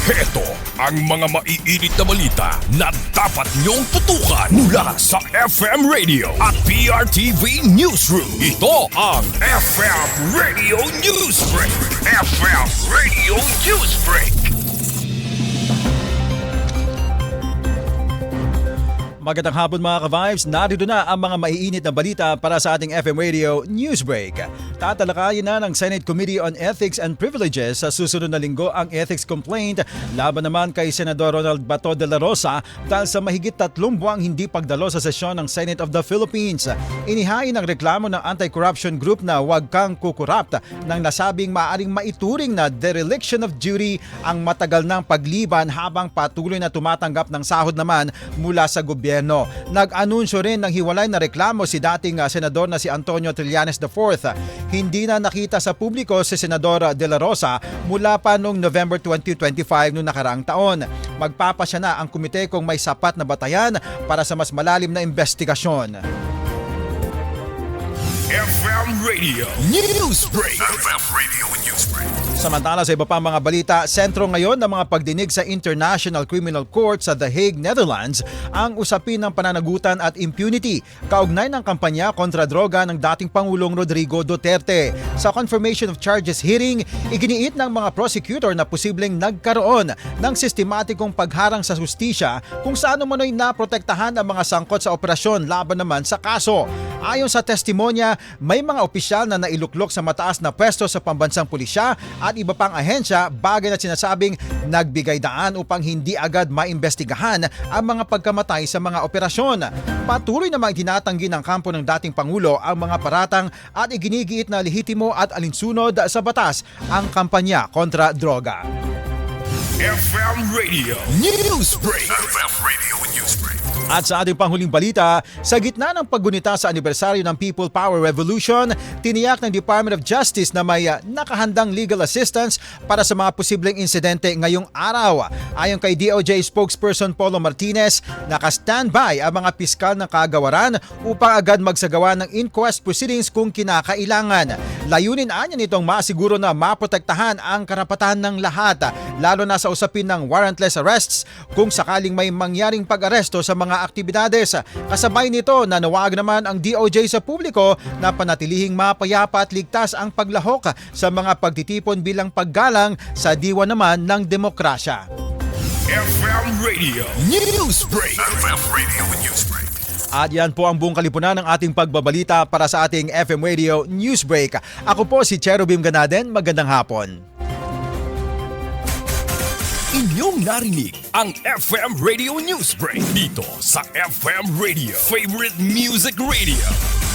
Heto ang mga maiinit na balita na dapat niyong tutukan mula sa FM Radio at PRTV Newsroom. Ito ang FM Radio Newsbreak. FM Radio Newsbreak. Magandang hapon mga ka-Vibes, narito na ang mga maiinit na balita para sa ating FM Radio Newsbreak. Tatalakayin na ng Senate Committee on Ethics and Privileges sa susunod na linggo ang ethics complaint laban naman kay Senador Ronald Bato de la Rosa dahil sa mahigit 3 buwang hindi pagdalo sa sesyon ng Senate of the Philippines. Inihain ang reklamo ng anti-corruption group na huwag kang kukurupt nang nasabing maaaring maituring na dereliction of duty ang matagal ng pagliban habang patuloy na tumatanggap ng sahod naman mula sa gobyerno. Nag-anunsyo rin ng hiwalay na reklamo si dating senador na si Antonio Trillanes IV. Hindi na nakita sa publiko si Senador De La Rosa mula pa noong November 2025 noong nakaraang taon. Magpapasya na ang komite kung may sapat na batayan para sa mas malalim na investigasyon. FM Radio Newsbreak. FM Radio Newsbreak. Samantala sa iba pa mga balita, sentro ngayon ng mga pagdinig sa International Criminal Court sa The Hague, Netherlands ang usapin ng pananagutan at impunity kaugnay ng kampanya kontra droga ng dating Pangulong Rodrigo Duterte. Sa confirmation of charges hearing, iginiit ng mga prosecutor na posibleng nagkaroon ng sistematikong pagharang sa hustisya kung saan umano'y naprotektahan ang mga sangkot sa operasyon laban naman sa kaso. Ayon sa testimonya, may mga opisyal na nailuklok sa mataas na pwesto sa pambansang pulisya at iba pang ahensya, bagay na sinasabing nagbigay daan upang hindi agad maimbestigahan ang mga pagkamatay sa mga operasyon. Patuloy namang tinatanggi ng kampo ng dating Pangulo ang mga paratang at iginigiit na lehitimo at alinsunod sa batas ang kampanya kontra droga. FM Radio Newsbreak. FM Radio Newsbreak. At sa ating panghuling balita, sa gitna ng paggunita sa anibersaryo ng People Power Revolution, tiniyak ng Department of Justice na may nakahandang legal assistance para sa mga posibleng insidente ngayong araw. Ayon kay DOJ spokesperson Polo Martinez, naka-standby ang mga piskal ng kagawaran upang agad magsagawa ng inquest proceedings kung kinakailangan. Layunin anya nitong masiguro na maprotektahan ang karapatan ng lahat, lalo na sa usapin ng warrantless arrests kung sakaling may mangyaring pag-aresto sa mga aktibidades. Kasabay nito, nanawag naman ang DOJ sa publiko na panatilihing mapayapa at ligtas ang paglahok sa mga pagtitipon bilang paggalang sa diwa naman ng demokrasya. FM Radio Newsbreak. FM Radio Newsbreak. At yan po ang buong kalipunan ng ating pagbabalita para sa ating FM Radio Newsbreak. Ako po si Cherubim Ganaden. Magandang hapon. Inyong narinig ang FM Radio Newsbreak dito sa FM Radio, Favorite Music Radio.